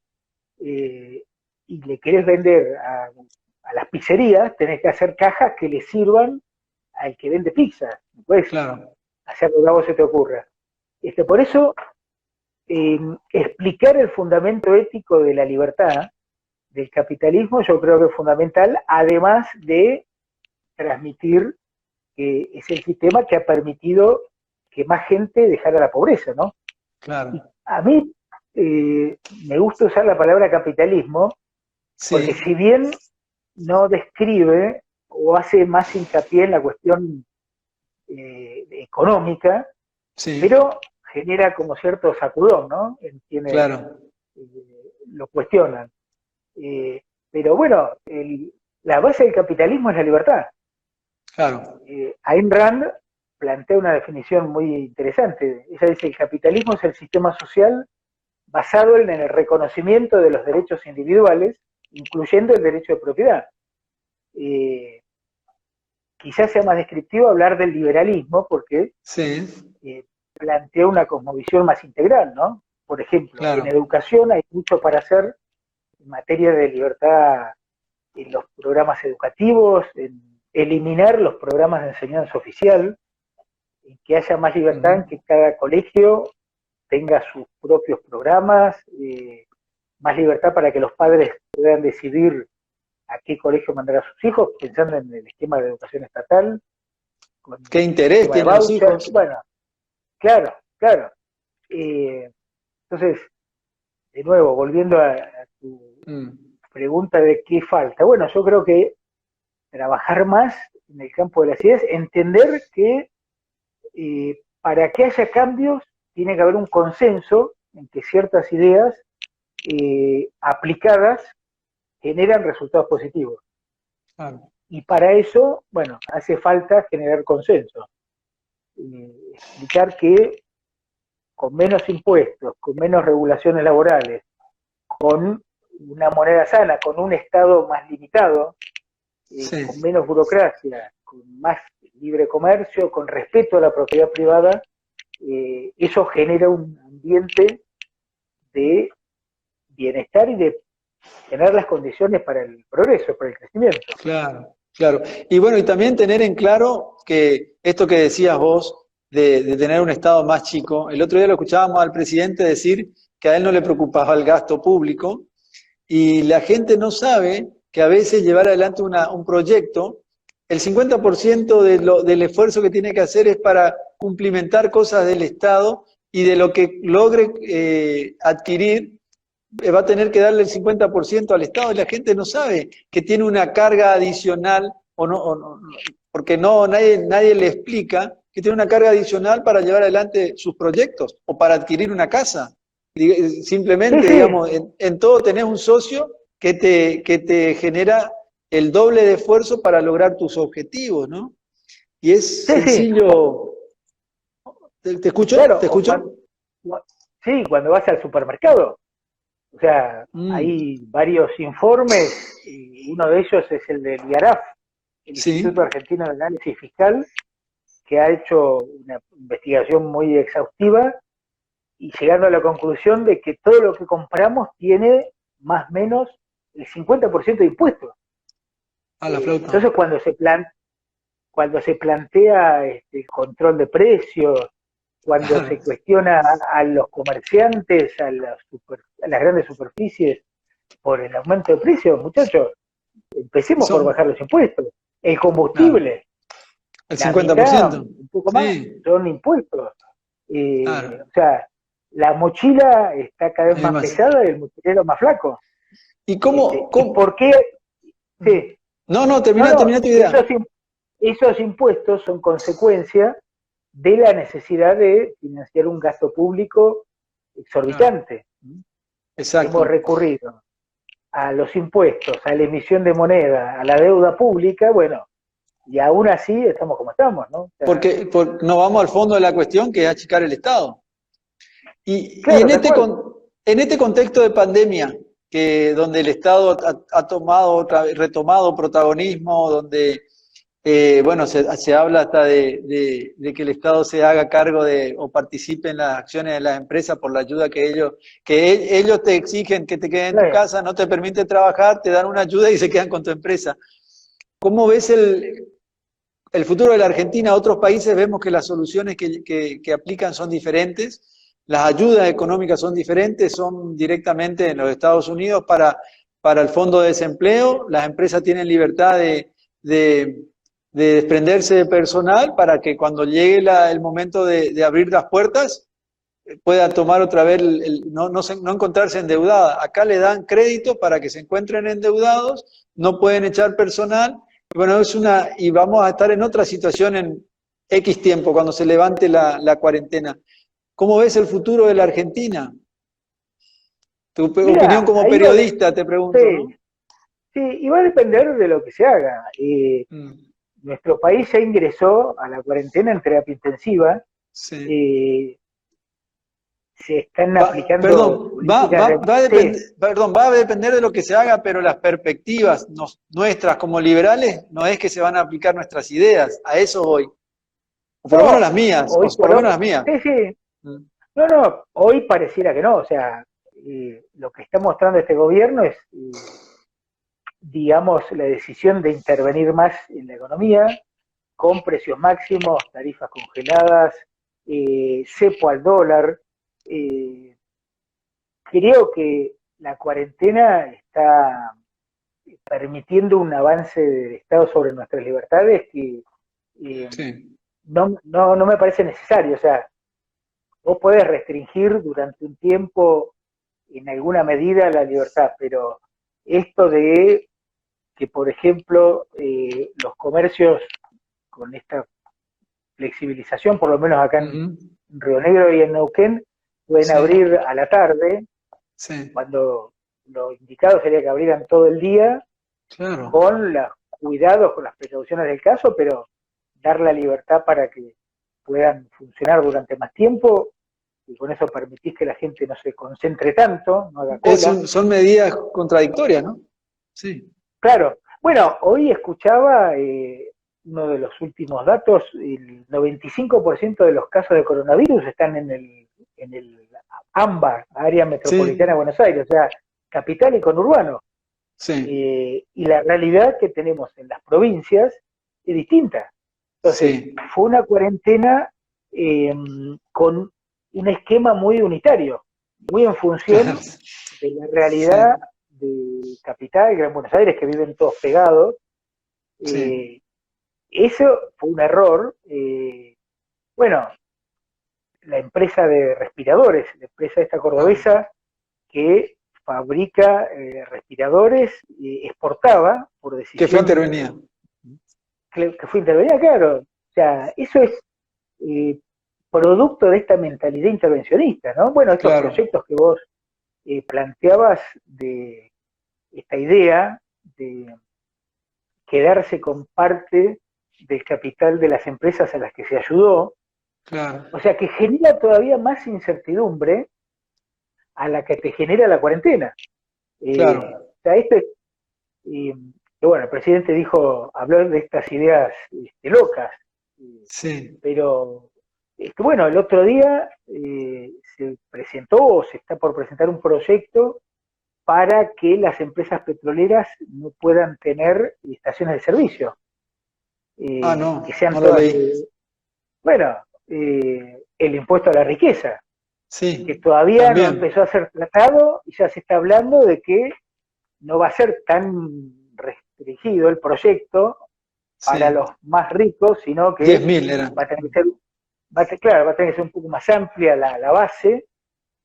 y le querés vender a las pizzerías, tenés que hacer cajas que le sirvan al que vende pizza. No puedes Claro. hacer lo que a vos se te ocurra. Por eso, explicar el fundamento ético de la libertad, del capitalismo, yo creo que es fundamental, además de transmitir que es el sistema que ha permitido que más gente dejara la pobreza, ¿no? Claro. A mí me gusta usar la palabra capitalismo, porque Sí, si bien no describe o hace más hincapié en la cuestión económica, sí, pero genera como cierto sacudón, ¿no? En quienes claro, lo cuestionan. Pero bueno, la base del capitalismo es la libertad. claro. Ayn Rand plantea una definición muy interesante. Ella dice: el capitalismo es el sistema social basado en el reconocimiento de los derechos individuales, incluyendo el derecho de propiedad. Quizás sea más descriptivo hablar del liberalismo, porque Sí, plantea una cosmovisión más integral, ¿no? Por ejemplo, en claro. educación hay mucho para hacer en materia de libertad en los programas educativos, en eliminar los programas de enseñanza oficial, en que haya más libertad, en Ujú. que cada colegio tenga sus propios programas, más libertad para que los padres puedan decidir a qué colegio mandar a sus hijos, pensando en el esquema de educación estatal, con ¿Qué el interés esquema de tienen los voucher. hijos? Bueno, claro, claro. Eh, entonces, de nuevo, volviendo a tu Mm, pregunta de qué falta. Bueno, yo creo que trabajar más en el campo de las ideas, entender que para que haya cambios tiene que haber un consenso en que ciertas ideas aplicadas generan resultados positivos. claro. Y para eso, bueno, hace falta generar consenso. Explicar que con menos impuestos, con menos regulaciones laborales, con una moneda sana, con un Estado más limitado, Sí, con menos burocracia, con más libre comercio, con respeto a la propiedad privada, eso genera un ambiente de bienestar y de tener las condiciones para el progreso, para el crecimiento. claro, claro. Y bueno, y también tener en claro que esto que decías vos de tener un Estado más chico, el otro día lo escuchábamos al presidente decir que a él no le preocupaba el gasto público y la gente no sabe que a veces llevar adelante un proyecto, el 50% del esfuerzo que tiene que hacer es para cumplimentar cosas del Estado y de lo que logre adquirir va a tener que darle el 50% al Estado y la gente no sabe que tiene una carga adicional porque nadie le explica que tiene una carga adicional para llevar adelante sus proyectos o para adquirir una casa. Sí, Simplemente, sí, digamos, en todo tenés un socio que te genera el doble de esfuerzo para lograr tus objetivos, ¿no? Y es sí, sí, sencillo. ¿Te escucho? claro, ¿Te escucho? sí, cuando vas al supermercado, o sea, Mm, hay varios informes, y uno de ellos es el del IARAF, el sí, Instituto Argentino de Análisis Fiscal, que ha hecho una investigación muy exhaustiva y llegando a la conclusión de que todo lo que compramos tiene más o menos el 50% de impuestos. a la flauta. Entonces, cuando se plantea el control de precios, cuando Claro, se cuestiona a los comerciantes, a las grandes superficies por el aumento de precios, muchachos, empecemos por son, bajar los impuestos. El claro, combustible, el la mitad, 50%. un poco más, Sí, son impuestos. claro, O sea, la mochila está cada vez hay más más. pesada y el mochilero más flaco. ¿Y cómo, ¿Y cómo? por qué? Sí, No, no, no, termina no, tu idea. esos impuestos son consecuencia de la necesidad de financiar un gasto público Claro, exorbitante. Hemos exacto. recurrido a los impuestos, a la emisión de moneda, a la deuda pública, bueno, y aún así estamos como estamos, ¿no? O sea, Porque no vamos al fondo de la cuestión, que es achicar el Estado. Y claro, tal cual. en este contexto de pandemia, donde el Estado ha tomado retomado protagonismo, donde Bueno, se habla hasta de que el Estado se haga cargo de o participe en las acciones de las empresas por la ayuda que ellos te exigen que te quedes en tu Claro. casa, no te permiten trabajar, te dan una ayuda y se quedan con tu empresa. ¿Cómo ves el futuro de la Argentina? Otros países vemos que las soluciones que aplican son diferentes, las ayudas económicas son diferentes, son directamente en los Estados Unidos para el fondo de desempleo, las empresas tienen libertad de desprenderse de personal para que cuando llegue el momento de abrir las puertas pueda tomar otra vez, no encontrarse endeudada. Acá le dan crédito para que se encuentren endeudados, no pueden echar personal. Bueno, y vamos a estar en otra situación en X tiempo, cuando se levante la cuarentena. ¿Cómo ves el futuro de la Argentina? Tu opinión Mira, como ahí va, periodista, te pregunto, ¿no? sí, sí, y va a depender de lo que se haga. Mm, Nuestro país ya ingresó a la cuarentena en terapia intensiva. sí. eh, Se están aplicando Perdón, políticas de... Sí, va a depender de lo que se haga, pero las perspectivas nuestras como liberales no es que se van a aplicar nuestras ideas, a eso voy. O por lo menos no, las mías, o hoy por por lo hoy, menos las mías. sí, sí, Mm, no, no, hoy pareciera que no, o sea, lo que está mostrando este gobierno es, digamos, la decisión de intervenir más en la economía, con precios máximos, tarifas congeladas, cepo al dólar. eh, Creo que la cuarentena está permitiendo un avance del Estado sobre nuestras libertades que eh, sí, no me parece necesario. O sea, vos podés restringir durante un tiempo en alguna medida la libertad, pero esto de que, por ejemplo, los comercios con esta flexibilización, por lo menos acá en ujú, Río Negro y en Neuquén, pueden sí, abrir a la tarde, sí, cuando lo indicado sería que abrieran todo el día, claro. con los cuidados, con las precauciones del caso, pero dar la libertad para que puedan funcionar durante más tiempo y con eso permitís que la gente no se concentre tanto, no haga cola. Son medidas contradictorias, ¿no? Sí, Claro, bueno, hoy escuchaba uno de los últimos datos, el 95% de los casos de coronavirus están en el AMBA, área metropolitana sí, de Buenos Aires, o sea, capital y conurbano. sí, Y la realidad que tenemos en las provincias es distinta. Entonces, sí, fue una cuarentena eh, con un esquema muy unitario, muy en claro, función de la realidad sí, de Capital, Gran Buenos Aires, que viven todos pegados. sí, Eh, Eso fue un error. Bueno, la empresa de respiradores, la empresa esta claro. cordobesa que fabrica respiradores, exportaba por Que fue decisión intervenida. que fue intervenida, claro. O sea, eso es eh, producto de esta mentalidad intervencionista, ¿no? Bueno, estos Claro, proyectos que vos planteabas de esta idea de quedarse con parte del capital de las empresas a las que se ayudó, claro, o sea, que genera todavía más incertidumbre a la que te genera la cuarentena. claro, O sea, esto es, eh, que bueno, el presidente dijo, habló de estas ideas locas, eh, sí. pero bueno, el otro día se presentó o se está por presentar un proyecto para que las empresas petroleras no puedan tener estaciones de servicio, Ah, que no, sean no lo todas leí. bueno, el impuesto a la riqueza, que Sí, todavía no también. empezó a ser tratado y ya se está hablando de que no va a ser tan restringido el proyecto para Sí. los más ricos, sino diez que mil eran. va a tener que ser, claro, va a tener que ser un poco más amplia la base,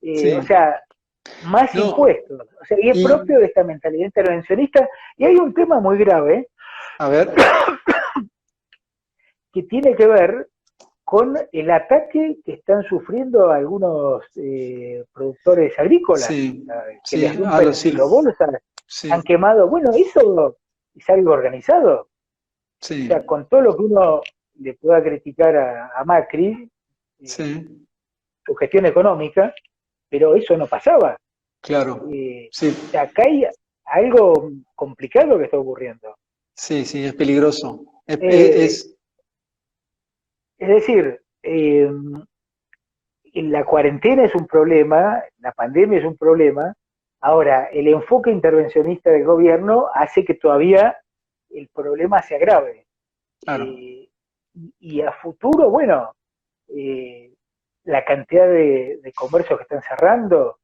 o Sí. sea, más No, impuestos, o sea, y es y propio de esta mentalidad intervencionista, y hay un tema muy grave a ver. que tiene que ver con el ataque que están sufriendo algunos productores agrícolas, Sí, que sí, les a los rompen sí. los bolsas, han Sí, quemado, bueno, eso es algo organizado, o sea, sí, con todo lo que uno le pueda criticar a Macri, eh, sí, su gestión económica, pero eso no pasaba. claro. O Sí, sea, acá hay algo complicado que está ocurriendo. sí, sí, es peligroso. Eh, Es, es decir, la cuarentena es un problema, la pandemia es un problema. Ahora, el enfoque intervencionista del gobierno hace que todavía el problema se agrave. claro. Eh, y a futuro, bueno, eh, la cantidad de comercios que están cerrando,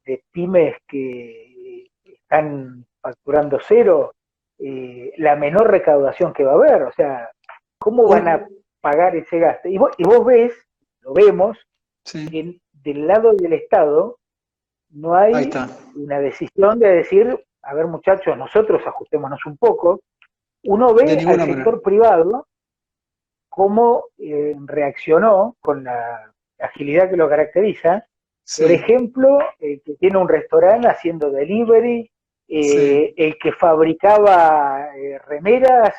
de pymes que están facturando cero, la menor recaudación que va a haber, o sea, ¿cómo van a Un, pagar ese gasto? Y vos ves, lo vemos, sí, que del lado del Estado no ahí hay está. una decisión de decir, a ver muchachos, nosotros ajustémonos un poco. Uno De ve al ninguna manera. sector privado cómo reaccionó con la agilidad que lo caracteriza. Por Sí, ejemplo, el que tiene un restaurante haciendo delivery, sí. el que fabricaba remeras,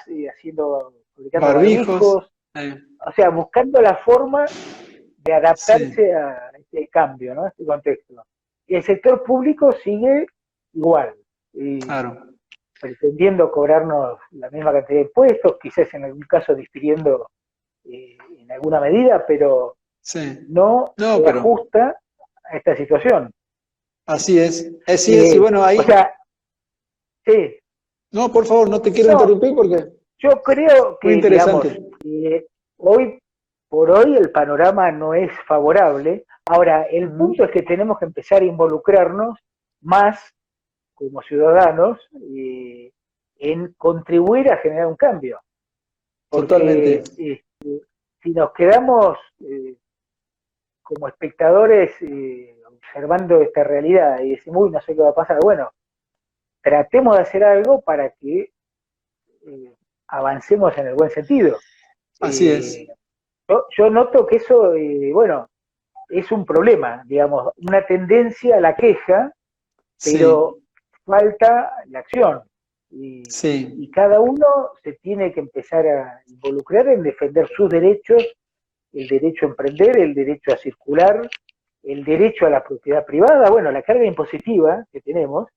fabricando Barbijos. barbijos, o sea, buscando la forma de Sí, adaptarse a este cambio, ¿no? A este contexto. Y el sector público sigue igual, y claro. pretendiendo cobrarnos la misma cantidad de impuestos, quizás en algún caso difiriendo en alguna medida, pero Sí. no No, se pero ajusta a esta situación. así es. Así es. Y bueno, O ahí. sea, sí, No, por favor, no te quiero no, interrumpir porque yo creo muy que, digamos, interesante. hoy por hoy el panorama no es favorable. Ahora, el Ujú. punto es que tenemos que empezar a involucrarnos más como ciudadanos en contribuir a generar un cambio. Totalmente. Porque si nos quedamos como espectadores observando esta realidad y decimos, uy, no sé qué va a pasar, bueno, tratemos de hacer algo para que avancemos en el buen sentido. Así es. Eh, yo noto que eso, bueno, es un problema, digamos, una tendencia a la queja, pero Sí, falta la acción. Y sí. cada uno se tiene que empezar a involucrar en defender sus derechos, el derecho a emprender, el derecho a circular, el derecho a la propiedad privada, bueno, la carga impositiva que tenemos,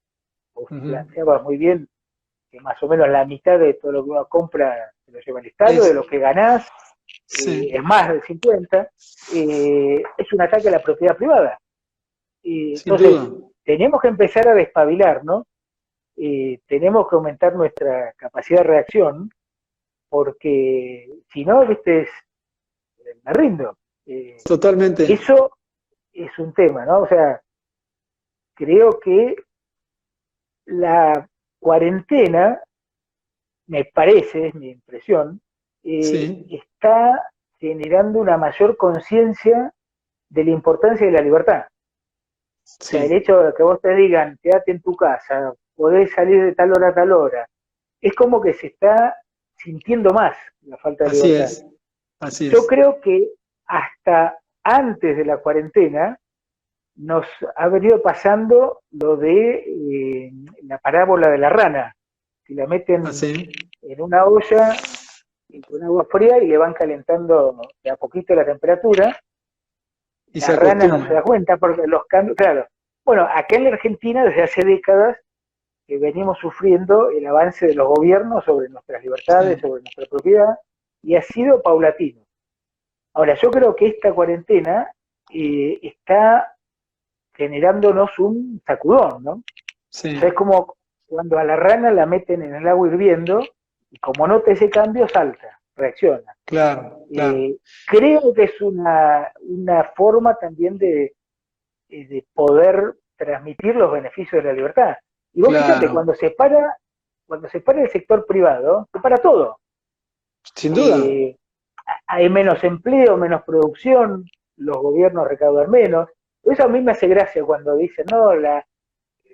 vos Ujú. planteabas muy bien que más o menos la mitad de todo lo que uno compra se lo lleva el Estado, de Es, lo que ganás, sí, es más del 50, es un ataque a la propiedad privada. sin Entonces, duda. tenemos que empezar a despabilar, ¿no? Tenemos que aumentar nuestra capacidad de reacción, porque si no, viste, me rindo. Eh, Totalmente. eso es un tema, ¿no? O sea, creo que la cuarentena, me parece, es mi impresión, Sí, está generando una mayor conciencia de la importancia de la libertad. O sea, el sí. hecho de que vos te digan, quédate en tu casa, podés salir de tal hora a tal hora, es como que se está sintiendo más la falta de Así libertad. es. Así Yo es. creo que hasta antes de la cuarentena nos ha venido pasando lo de la parábola de la rana. Si la meten Así. en una olla con agua fría y le van calentando de a poquito la temperatura, Y la se rana no se acostumbra. da cuenta porque los cambios, claro. Bueno, acá en la Argentina desde hace décadas que venimos sufriendo el avance de los gobiernos sobre nuestras libertades, Sí. sobre nuestra propiedad, y ha sido paulatino. Ahora, yo creo que esta cuarentena está generándonos un sacudón, ¿no? O sea, es Sí. como cuando a la rana la meten en el agua hirviendo y como nota ese cambio, salta, reacciona. Claro, claro. Creo que es una forma también de poder transmitir los beneficios de la libertad. Y vos fíjate, Claro. cuando se para el sector privado, se para todo. Sin duda. Eh, Hay menos empleo, menos producción, los gobiernos recaudan menos. Eso a mí me hace gracia cuando dicen, no, la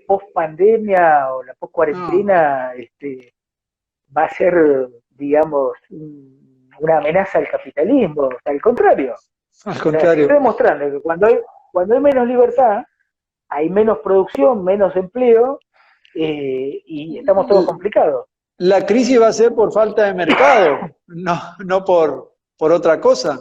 post pandemia o la post No. cuarentena va a ser, digamos, una amenaza al capitalismo. O sea, al contrario. Al O sea, se está contrario. demostrando que cuando hay menos libertad, hay menos producción, menos empleo y estamos todos complicados. La crisis va a ser por falta de mercado, no por otra cosa.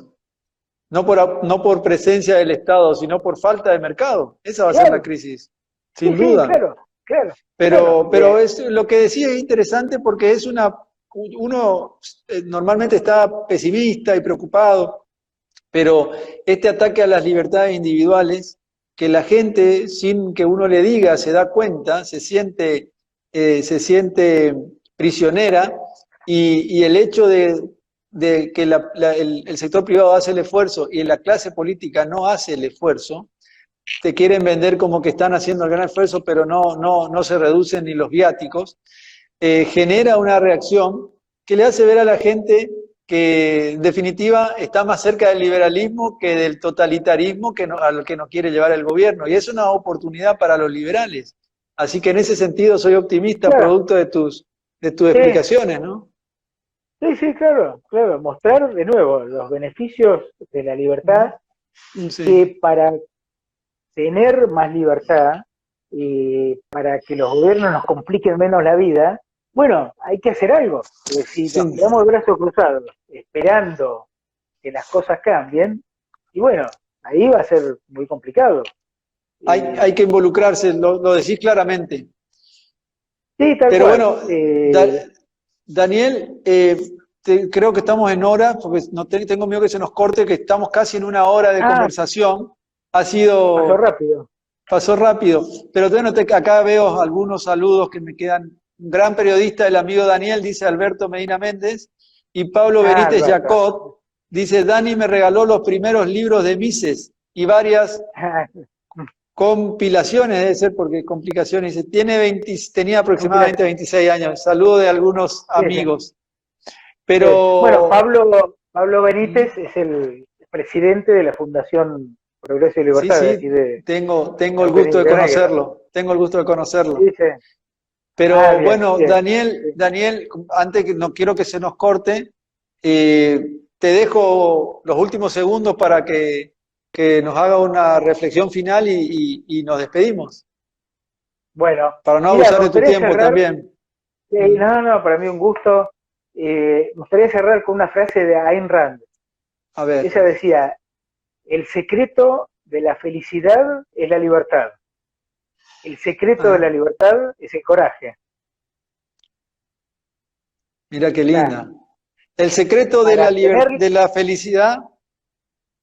No por presencia del Estado, sino por falta de mercado. Esa va a ser la Claro, crisis, sí, sin sí, duda. claro, claro, claro. Pero es, lo que decía es interesante porque es uno normalmente está pesimista y preocupado, pero este ataque a las libertades individuales, que la gente, sin que uno le diga, se da cuenta, se siente prisionera, y el hecho de que el sector privado hace el esfuerzo y la clase política no hace el esfuerzo, te quieren vender como que están haciendo el gran esfuerzo, pero no se reducen ni los viáticos, genera una reacción que le hace ver a la gente que en definitiva está más cerca del liberalismo que del totalitarismo al que nos quiere llevar el gobierno. Y es una oportunidad para los liberales. Así que en ese sentido soy optimista, Claro. producto de tus explicaciones, ¿no? Sí, claro, mostrar de nuevo los beneficios de la libertad y Sí. que para tener más libertad, para que los gobiernos nos compliquen menos la vida, bueno, hay que hacer algo. Porque si Sí. nos quedamos de brazos cruzados esperando que las cosas cambien, y bueno, ahí va a ser muy complicado. Hay que involucrarse, lo decís claramente. Sí, tal Pero cual. bueno, Daniel, creo que estamos en hora, porque tengo miedo que se nos corte, que estamos casi en una hora de conversación. Pasó rápido. Pasó rápido. Pero bueno, acá veo algunos saludos que me quedan. Un gran periodista, el amigo Daniel, dice Alberto Medina Méndez, y Pablo Benítez Jacot dice: Dani me regaló los primeros libros de Mises y varias compilaciones, debe ser porque complicaciones, dice, tenía aproximadamente 26 años. Saludo de algunos amigos. Pero bueno, Pablo Benítez es el presidente de la Fundación Progreso y Libertad. Sí, tengo el gusto de conocerlo. Tengo el gusto de conocerlo. Pero bueno, bien. Daniel, antes que no quiero que se nos corte, te dejo los últimos segundos para que nos haga una reflexión final y nos despedimos. Bueno, para no abusar de tu tiempo también. No, para mí un gusto. Me gustaría cerrar con una frase de Ayn Rand. A ver. Ella decía: el secreto de la felicidad es la libertad. El secreto de la libertad es el coraje. Mira qué linda. El secreto de la felicidad.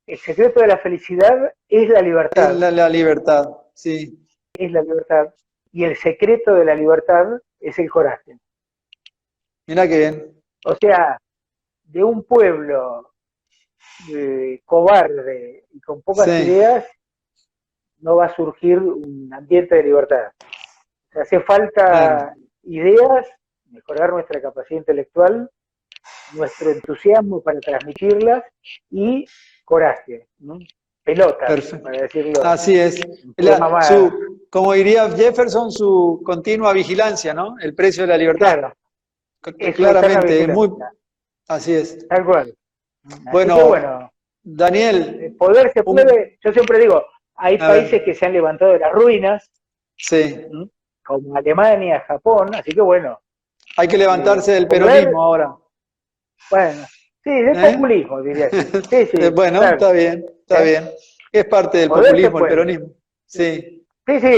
El secreto de la felicidad es la libertad. Es la libertad, sí. Es la libertad. Y el secreto de la libertad es el coraje. Mira qué bien. O sea, de un pueblo cobarde y con pocas ideas, no va a surgir un ambiente de libertad. O sea, hace falta ideas, mejorar nuestra capacidad intelectual, nuestro entusiasmo para transmitirlas y coraje, ¿no? Pelota, para decirlo. Así es. Como diría Jefferson, su continua vigilancia, ¿no? El precio de la libertad. Claro. Claramente, así es. Tal cual. Bueno, Daniel. El poder se puede, yo siempre digo, hay países que se han levantado de las ruinas, como Alemania, Japón, así que bueno. Hay que levantarse del peronismo ahora. Bueno, sí, del populismo, diría yo. Sí, bueno, claro. Está bien. Es parte del populismo, el peronismo. Sí.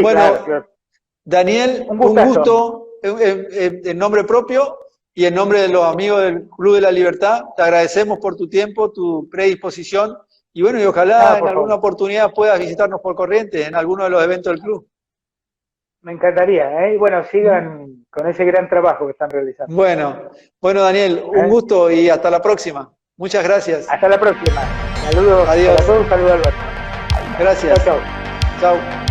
Bueno, claro. Daniel, un gusto en nombre propio y en nombre de los amigos del Club de la Libertad. Te agradecemos por tu tiempo, tu predisposición. Y bueno, y ojalá en alguna oportunidad puedas visitarnos por Corrientes, en alguno de los eventos del club. Me encantaría, ¿eh? Bueno, sigan con ese gran trabajo que están realizando. Bueno, Daniel, un gusto y hasta la próxima. Muchas gracias. Hasta la próxima. Saludos. Adiós. A todos, saludos, Alberto. Gracias. Chao. Chao.